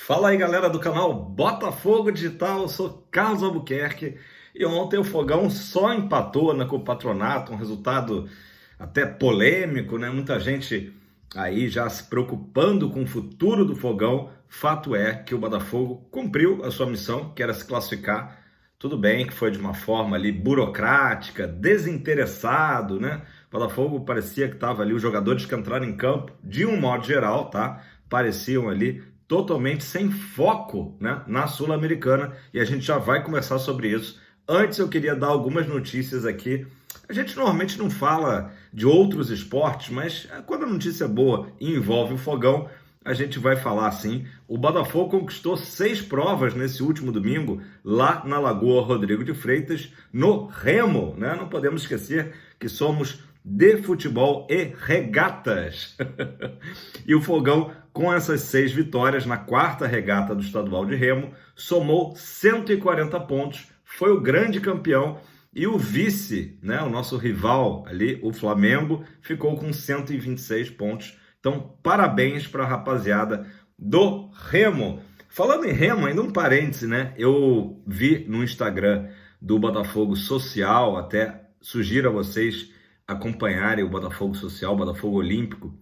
Fala aí, galera do canal Botafogo Digital, eu sou Carlos Albuquerque e ontem o Fogão só empatou, né, com o Patronato, um resultado até polêmico, né? Muita gente aí já se preocupando com o futuro do Fogão. Fato é que o Botafogo cumpriu a sua missão, que era se classificar. Tudo bem que foi de uma forma ali burocrática, desinteressado, né? O Botafogo parecia que estava ali, os jogadores que entraram em campo, de um modo geral, tá? Pareciam ali totalmente sem foco, né, na Sul-Americana, e a gente já vai conversar sobre isso. Antes eu queria dar algumas notícias aqui. A gente normalmente não fala de outros esportes, mas quando a notícia é boa e envolve o Fogão, a gente vai falar assim. O Botafogo conquistou 6 provas nesse último domingo, lá na Lagoa Rodrigo de Freitas, no Remo, né? Não podemos esquecer que somos de futebol e regatas. E o Fogão, com essas 6 vitórias na 4ª regata do Estadual de Remo, somou 140 pontos, foi o grande campeão, e o vice, né, o nosso rival ali, o Flamengo, ficou com 126 pontos. Então, parabéns para a rapaziada do Remo. Falando em Remo, ainda um parêntese, né? Eu vi no Instagram do Botafogo Social, até sugiro a vocês acompanharem o Botafogo Social, o Botafogo Olímpico,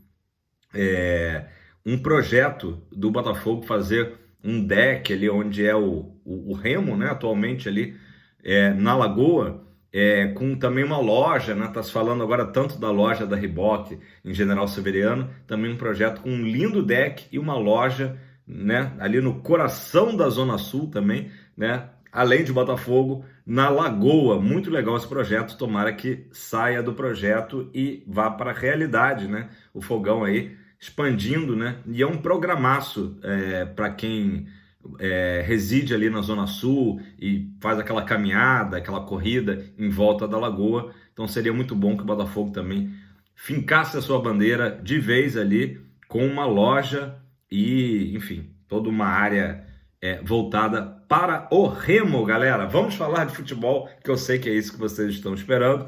um projeto do Botafogo fazer um deck ali onde é o Remo, né, atualmente ali na Lagoa, com também uma loja, né, tá se falando agora tanto da loja da Reebok em General Severiano, também um projeto com um lindo deck e uma loja, né, ali no coração da Zona Sul também, né, além de Botafogo, na Lagoa. Muito legal esse projeto, tomara que saia do projeto e vá para a realidade, né, o Fogão aí expandindo, né? E é um programaço para quem reside ali na Zona Sul e faz aquela caminhada, aquela corrida em volta da Lagoa. Então seria muito bom que o Botafogo também fincasse a sua bandeira de vez ali com uma loja e, enfim, toda uma área voltada para o Remo, galera. Vamos falar de futebol, que eu sei que é isso que vocês estão esperando.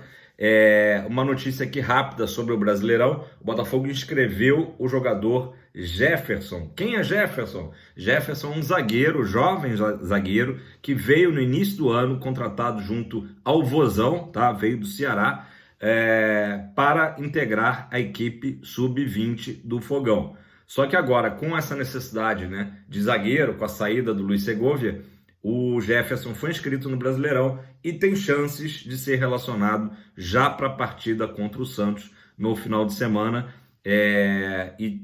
Uma notícia aqui rápida sobre o Brasileirão. O Botafogo inscreveu o jogador Jefferson. Quem é Jefferson? Jefferson é um zagueiro, jovem zagueiro, que veio no início do ano, contratado junto ao Vozão, tá? Veio do Ceará, para integrar a equipe sub-20 do Fogão. Só que agora, com essa necessidade, né, de zagueiro, com a saída do Luiz Segovia, o Jefferson foi inscrito no Brasileirão e tem chances de ser relacionado já para a partida contra o Santos no final de semana. E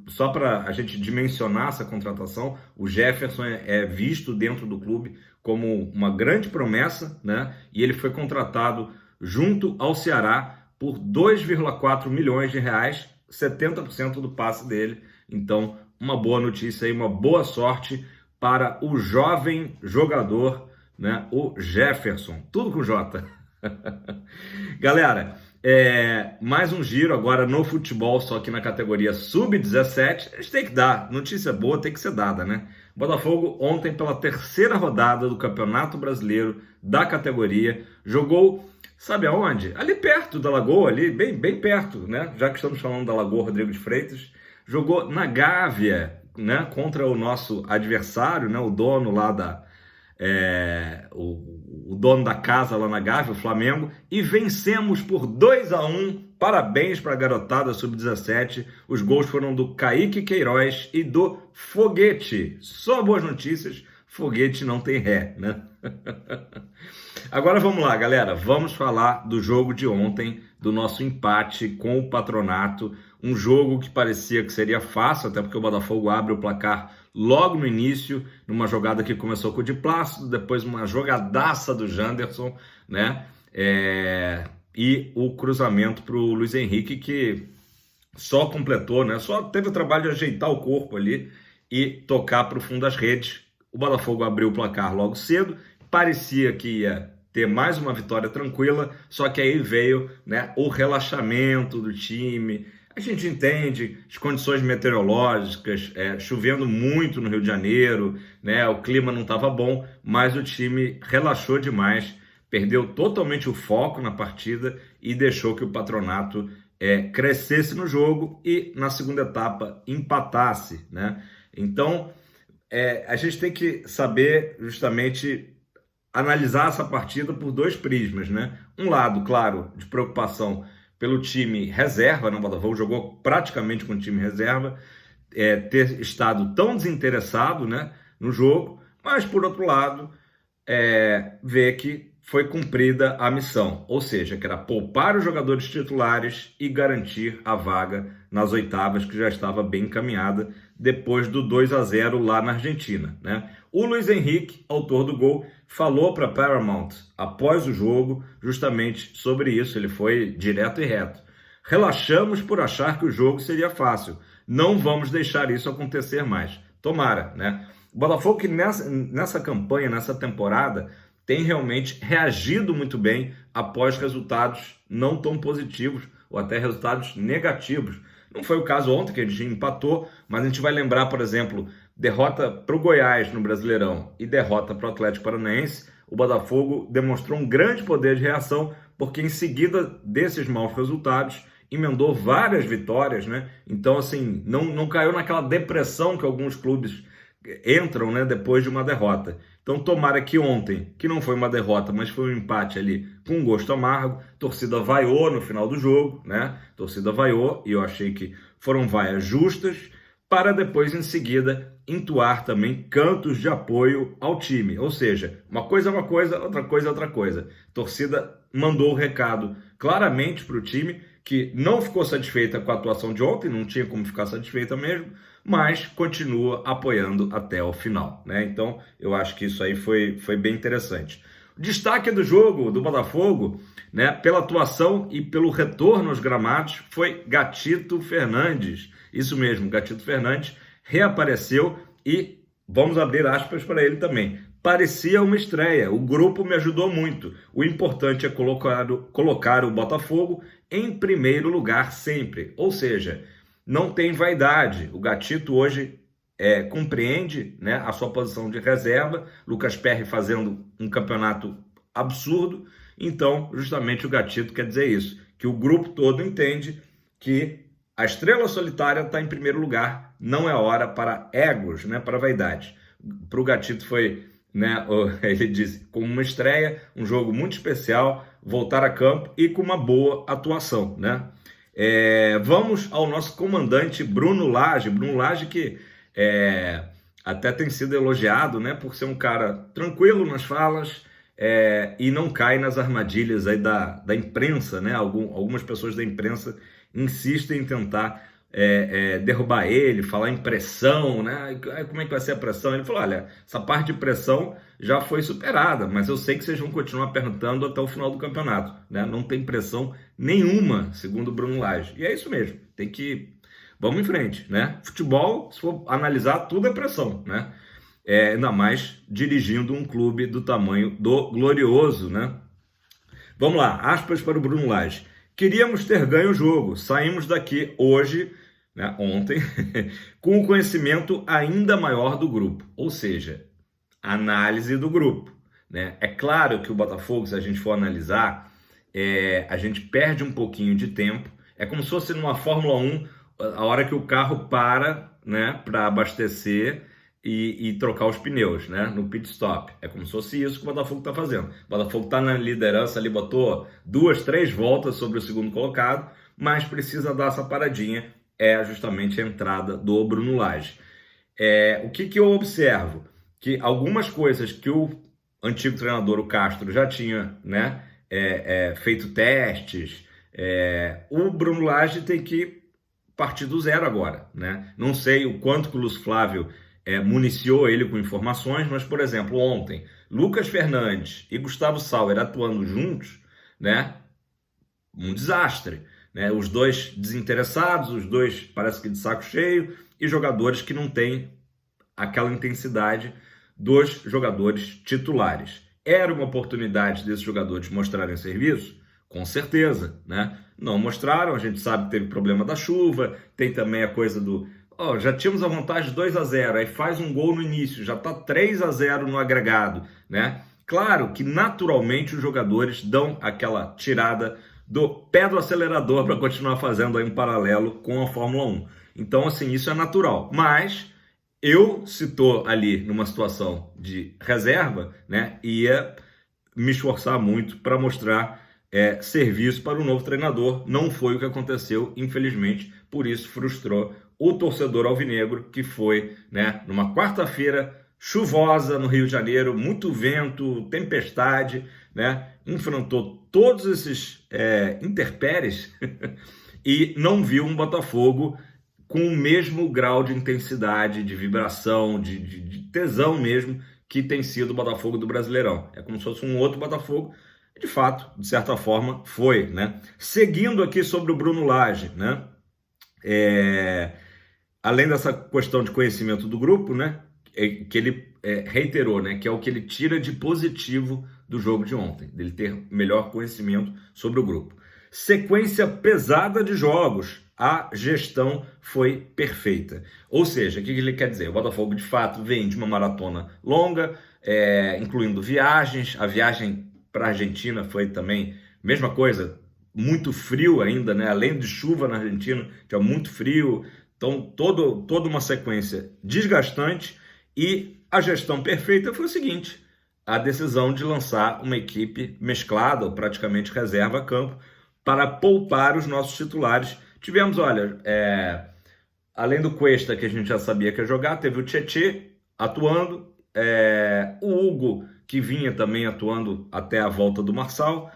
só para a gente dimensionar essa contratação, o Jefferson é visto dentro do clube como uma grande promessa, né? E ele foi contratado junto ao Ceará por 2,4 milhões de reais, 70% do passe dele. Então, uma boa notícia aí, uma boa sorte para o jovem jogador, né, o Jefferson, tudo com J. Galera, mais um giro agora no futebol, só que na categoria sub-17. A gente tem que dar, notícia boa tem que ser dada, né? Botafogo ontem, pela 3ª rodada do Campeonato Brasileiro da categoria, jogou, sabe aonde? Ali perto da Lagoa, ali bem perto, né? Já que estamos falando da Lagoa Rodrigo de Freitas, jogou na Gávea, né, contra o nosso adversário, né, o dono lá o dono da casa lá na Gávea, o Flamengo, e vencemos por 2-1. Parabéns para a garotada sub-17. Os gols foram do Kaique Queiroz e do Foguete. Só boas notícias, Foguete não tem ré, né? Agora vamos lá, galera, vamos falar do jogo de ontem, do nosso empate com o Patronato, um jogo que parecia que seria fácil, até porque o Botafogo abre o placar logo no início, numa jogada que começou com o Di Plácido, depois uma jogadaça do Janderson, né? E o cruzamento para o Luiz Henrique, que só completou, né? Só teve o trabalho de ajeitar o corpo ali e tocar para o fundo das redes. O Botafogo abriu o placar logo cedo, parecia que ia ter mais uma vitória tranquila, só que aí veio, né, o relaxamento do time. A gente entende as condições meteorológicas, chovendo muito no Rio de Janeiro, né, o clima não estava bom, mas o time relaxou demais, perdeu totalmente o foco na partida e deixou que o Patronato crescesse no jogo e na segunda etapa empatasse, né? Então, a gente tem que saber justamente analisar essa partida por dois prismas, né? Um lado, claro, de preocupação pelo time reserva, né? O Botafogo jogou praticamente com o time reserva, ter estado tão desinteressado, né, no jogo, mas por outro lado, ver que foi cumprida a missão, ou seja, que era poupar os jogadores titulares e garantir a vaga nas oitavas, que já estava bem encaminhada depois do 2-0 lá na Argentina, né? O Luiz Henrique, autor do gol, falou para Paramount após o jogo justamente sobre isso. Ele foi direto e reto. Relaxamos por achar que o jogo seria fácil. Não vamos deixar isso acontecer mais. Tomara, né? O Botafogo que nessa campanha, nessa temporada, tem realmente reagido muito bem após resultados não tão positivos ou até resultados negativos. Não foi o caso ontem, que a gente empatou, mas a gente vai lembrar, por exemplo, derrota para o Goiás no Brasileirão e derrota para o Atlético Paranaense. O Botafogo demonstrou um grande poder de reação, porque em seguida desses maus resultados, emendou várias vitórias, né? Então, assim, não caiu naquela depressão que alguns clubes entram, né, depois de uma derrota. Então, tomara que ontem, que não foi uma derrota, mas foi um empate ali com um gosto amargo, a torcida vaiou no final do jogo, né? A torcida vaiou e eu achei que foram vaias justas, para depois, em seguida, entoar também cantos de apoio ao time. Ou seja, uma coisa é uma coisa, outra coisa é outra coisa. A torcida mandou o recado claramente para o time, que não ficou satisfeita com a atuação de ontem, não tinha como ficar satisfeita mesmo, mas continua apoiando até o final, né? Então, eu acho que isso aí foi bem interessante. O destaque do jogo do Botafogo, né, pela atuação e pelo retorno aos gramados, foi Gatito Fernandes. Isso mesmo, Gatito Fernandes reapareceu e vamos abrir aspas para ele também. Parecia uma estreia, o grupo me ajudou muito. O importante é colocar o Botafogo em primeiro lugar sempre. Ou seja, não tem vaidade. O Gatito hoje compreende, né, a sua posição de reserva. Lucas Perry fazendo um campeonato absurdo. Então, justamente o Gatito quer dizer isso, que o grupo todo entende que a estrela solitária está em primeiro lugar. Não é hora para egos, né, para vaidade. Para o Gatito foi, né, ele disse, como uma estreia, um jogo muito especial, voltar a campo e com uma boa atuação, né? Vamos ao nosso comandante Bruno Lage. Bruno Lage que até tem sido elogiado, né, por ser um cara tranquilo nas falas e não cai nas armadilhas aí da imprensa, né? Algumas pessoas da imprensa insistem em tentar derrubar ele, falar em pressão, né? Como é que vai ser a pressão? Ele falou, olha, essa parte de pressão já foi superada, mas eu sei que vocês vão continuar perguntando até o final do campeonato, né? Não tem pressão nenhuma, segundo o Bruno Lage. E é isso mesmo, vamos em frente, né? Futebol, se for analisar, tudo é pressão, né? Ainda mais dirigindo um clube do tamanho do Glorioso, né? Vamos lá, aspas para o Bruno Lage. Queríamos ter ganho o jogo, saímos daqui hoje, né, ontem, com o conhecimento ainda maior do grupo, ou seja, análise do grupo, né? É claro que o Botafogo, se a gente for analisar, a gente perde um pouquinho de tempo, é como se fosse numa Fórmula 1, a hora que o carro para, né, para abastecer e trocar os pneus, né, no pit stop. É como se fosse isso que o Botafogo está fazendo. O Botafogo está na liderança, ali botou 2, 3 voltas sobre o segundo colocado, mas precisa dar essa paradinha, justamente a entrada do Bruno Lage. O que eu observo? Que algumas coisas que o antigo treinador, o Castro, já tinha, né, feito testes, o Bruno Lage tem que partir do zero agora, né? Não sei o quanto que o Lúcio Flávio municiou ele com informações, mas, por exemplo, ontem, Lucas Fernandes e Gustavo Sauer atuando juntos, né? Um desastre, né? Os dois desinteressados, os dois parece que de saco cheio, e jogadores que não têm aquela intensidade dos jogadores titulares. Era uma oportunidade desses jogadores mostrarem serviço? Com certeza, né? Não mostraram, a gente sabe que teve problema da chuva, tem também a coisa do... já tínhamos a vantagem de 2-0, aí faz um gol no início, já está 3-0 no agregado, né? Claro que naturalmente os jogadores dão aquela tirada do pé do acelerador para continuar fazendo aí um paralelo com a Fórmula 1. Então, assim, isso é natural, mas Eu, se estou ali numa situação de reserva, né, ia me esforçar muito para mostrar serviço para o novo treinador. Não foi o que aconteceu, infelizmente, por isso frustrou o torcedor alvinegro, que foi, né, numa quarta-feira chuvosa no Rio de Janeiro, muito vento, tempestade, né, enfrentou todos esses intempéries e não viu um Botafogo com o mesmo grau de intensidade, de vibração, de tesão mesmo, que tem sido o Botafogo do Brasileirão. É como se fosse um outro Botafogo, de fato, de certa forma, foi, né? Seguindo aqui sobre o Bruno Lage, né? Além dessa questão de conhecimento do grupo, né? Que ele reiterou, né? Que é o que ele tira de positivo do jogo de ontem, dele ter melhor conhecimento sobre o grupo. Sequência pesada de jogos, a gestão foi perfeita. Ou seja, o que ele quer dizer? O Botafogo, de fato, vem de uma maratona longa, incluindo viagens. A viagem para a Argentina foi também mesma coisa, muito frio ainda, né? Além de chuva na Argentina, tinha muito frio. Então, toda uma sequência desgastante, e a gestão perfeita foi o seguinte: a decisão de lançar uma equipe mesclada, ou praticamente reserva a campo, para poupar os nossos titulares. Tivemos, olha, além do Cuesta, que a gente já sabia que ia jogar, teve o Tietê atuando, o Hugo, que vinha também atuando até a volta do Marçal.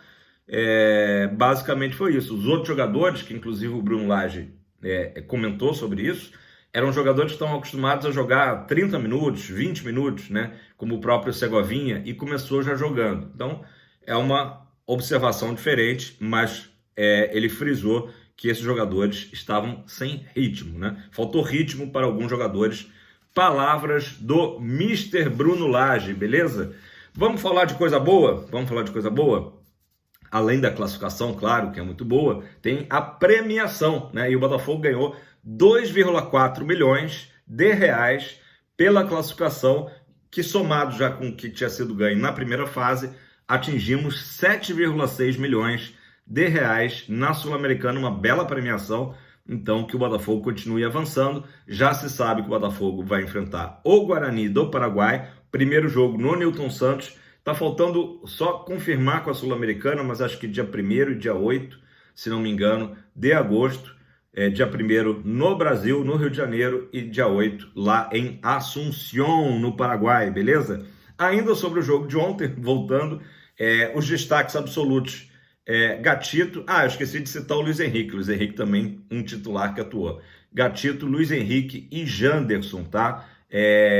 Basicamente foi isso. Os outros jogadores, que inclusive o Bruno Lage comentou sobre isso, eram jogadores que estão acostumados a jogar 30 minutos, 20 minutos, né? Como o próprio Segovinha, e começou já jogando. Então, é uma observação diferente, mas ele frisou que esses jogadores estavam sem ritmo, né? Faltou ritmo para alguns jogadores. Palavras do Mr. Bruno Lage, beleza? Vamos falar de coisa boa? Vamos falar de coisa boa? Além da classificação, claro, que é muito boa, tem a premiação, né? E o Botafogo ganhou 2,4 milhões de reais pela classificação, que somado já com o que tinha sido ganho na primeira fase, atingimos 7,6 milhões de reais na Sul-Americana, uma bela premiação. Então, que o Botafogo continue avançando. Já se sabe que o Botafogo vai enfrentar o Guarani do Paraguai, primeiro jogo no Newton Santos. Tá faltando só confirmar com a Sul-Americana, mas acho que dia 1º e dia 8, se não me engano, de agosto. Dia 1º no Brasil, no Rio de Janeiro, e dia 8 lá em Assunción, no Paraguai, beleza? Ainda sobre o jogo de ontem, voltando, os destaques absolutos. Gatito, eu esqueci de citar o Luiz Henrique. Luiz Henrique também, um titular que atuou. Gatito, Luiz Henrique e Janderson, tá?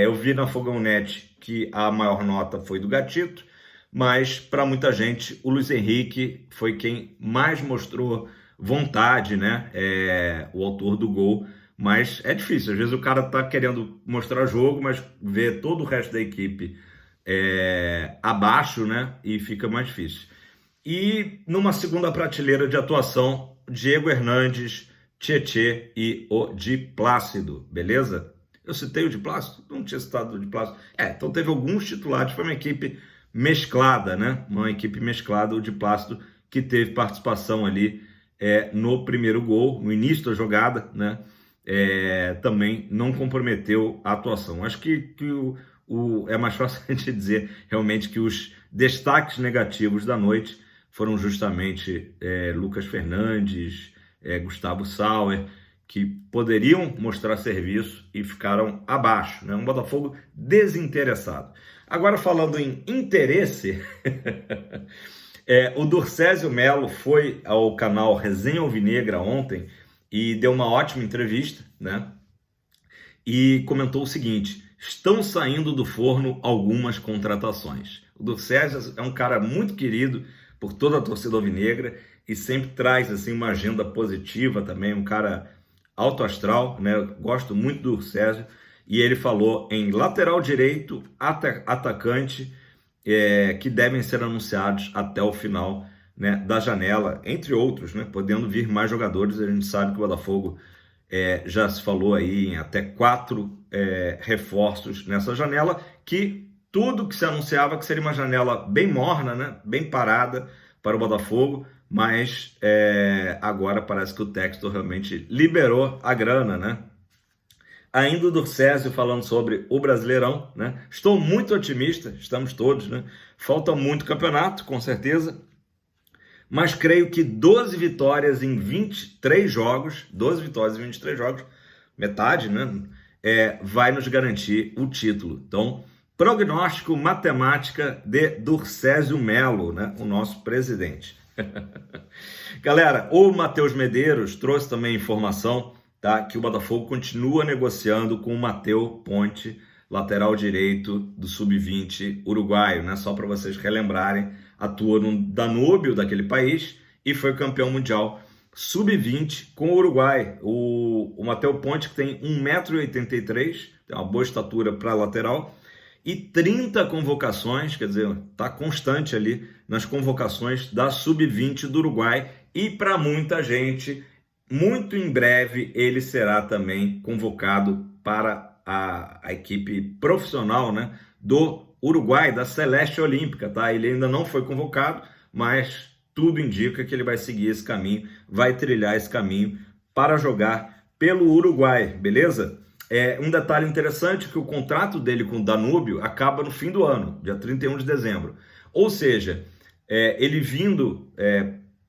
Eu vi na Fogão Net que a maior nota foi do Gatito, mas para muita gente o Luiz Henrique foi quem mais mostrou vontade, né? O autor do gol, mas é difícil. Às vezes o cara tá querendo mostrar jogo, mas vê todo o resto da equipe abaixo, né? E fica mais difícil. E numa segunda prateleira de atuação, Diego Hernandes, Tietê e o Di Plácido, beleza? Eu citei o Di Plácido? Não tinha citado o Di Plácido. Então teve alguns titulares, foi uma equipe mesclada, né? Uma equipe mesclada, o Di Plácido, que teve participação ali no primeiro gol, no início da jogada, né? Também não comprometeu a atuação. Acho que é mais fácil a gente dizer realmente que os destaques negativos da noite foram justamente Lucas Fernandes, Gustavo Sauer, que poderiam mostrar serviço e ficaram abaixo, né? Um Botafogo desinteressado. Agora, falando em interesse, o Durcésio Melo foi ao canal Resenha Alvinegra ontem e deu uma ótima entrevista, né? E comentou o seguinte: estão saindo do forno algumas contratações. O Durcésio é um cara muito querido por toda a torcida alvinegra e sempre traz assim uma agenda positiva também, um cara alto astral, né? Eu gosto muito do Durcésio. E ele falou em lateral direito, atacante, que devem ser anunciados até o final, né, da janela, entre outros, né? Podendo vir mais jogadores. A gente sabe que o Botafogo já se falou aí em até 4 reforços nessa janela, que tudo que se anunciava que seria uma janela bem morna, né? Bem parada para o Botafogo, mas agora parece que o Textor realmente liberou a grana, né? ainda do Césio falando sobre o Brasileirão, né? Estou muito otimista, estamos todos, né? Falta muito campeonato, com certeza, mas creio que 12 vitórias em 23 jogos, 12 vitórias em 23 jogos, metade, né? Vai nos garantir o título. Então, prognóstico matemática de Durcésio Melo, né? O nosso presidente. Galera, o Matheus Medeiros trouxe também informação, tá, que o Botafogo continua negociando com o Matheus Ponte, lateral direito do Sub-20 uruguaio, né? Só para vocês relembrarem, atua no Danúbio daquele país e foi campeão mundial Sub-20 com o Uruguai. O Matheus Ponte, que tem 1,83 m, tem uma boa estatura para lateral, e 30 convocações, quer dizer, está constante ali nas convocações da Sub-20 do Uruguai, e para muita gente, muito em breve, ele será também convocado para a equipe profissional, né, do Uruguai, da Celeste Olímpica, tá? Ele ainda não foi convocado, mas tudo indica que ele vai seguir esse caminho, vai trilhar esse caminho para jogar pelo Uruguai, beleza? Um detalhe interessante é que o contrato dele com o Danúbio acaba no fim do ano, dia 31 de dezembro. Ou seja, ele vindo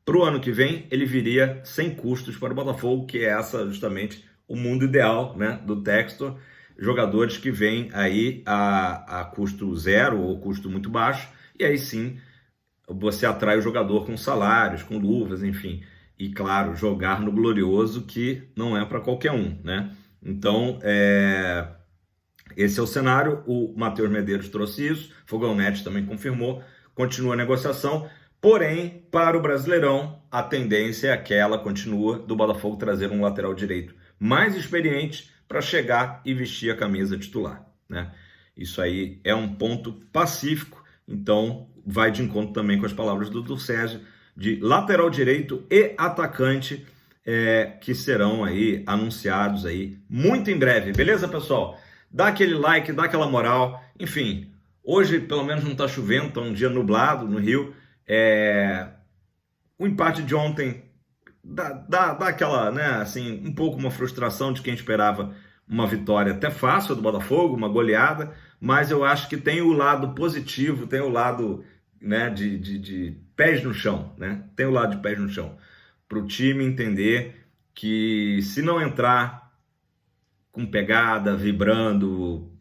para o ano que vem, ele viria sem custos para o Botafogo, que é justamente o mundo ideal, né, do Textor. Jogadores que vêm aí a custo zero ou custo muito baixo, e aí sim você atrai o jogador com salários, com luvas, enfim. E claro, jogar no Glorioso, que não é para qualquer um, né? Então, esse é o cenário. O Matheus Medeiros trouxe isso, Fogão Neto também confirmou, continua a negociação, porém, para o Brasileirão, a tendência é aquela, continua, do Botafogo trazer um lateral direito mais experiente para chegar e vestir a camisa titular, né? Isso aí é um ponto pacífico, então vai de encontro também com as palavras do Durcésio, de lateral direito e atacante, que serão aí anunciados aí muito em breve, beleza, pessoal? Dá aquele like, dá aquela moral, enfim, hoje pelo menos não está chovendo, está um dia nublado no Rio, o empate de ontem dá aquela, né, assim, um pouco uma frustração de quem esperava uma vitória até fácil do Botafogo, uma goleada, mas eu acho que tem o lado positivo, tem o lado, né, de pés no chão, né? Tem o lado de pés no chão, para o time entender que se não entrar com pegada, vibrando,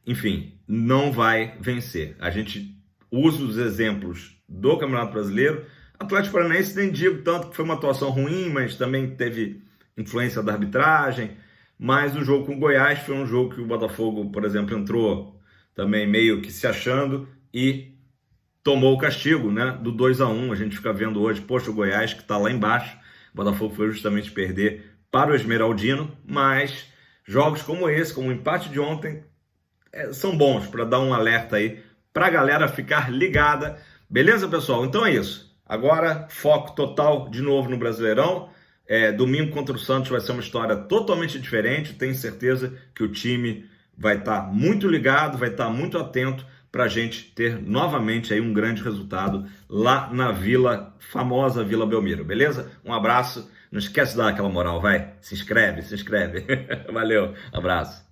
enfim, não vai vencer. A gente usa os exemplos do Campeonato Brasileiro. Atlético Paranaense nem digo tanto que foi uma atuação ruim, mas também teve influência da arbitragem. Mas o jogo com o Goiás foi um jogo que o Botafogo, por exemplo, entrou também meio que se achando e tomou o castigo, né, do 2-1. A gente fica vendo hoje, poxa, o Goiás que está lá embaixo. O Botafogo foi justamente perder para o Esmeraldino, mas jogos como esse, como o empate de ontem, são bons para dar um alerta aí para a galera ficar ligada. Beleza, pessoal? Então é isso. Agora, foco total de novo no Brasileirão. Domingo contra o Santos vai ser uma história totalmente diferente. Tenho certeza que o time vai estar muito ligado, vai estar muito atento para a gente ter novamente aí um grande resultado lá na famosa Vila Belmiro. Beleza? Um abraço. Não esquece de dar aquela moral, vai. Se inscreve. Valeu, abraço.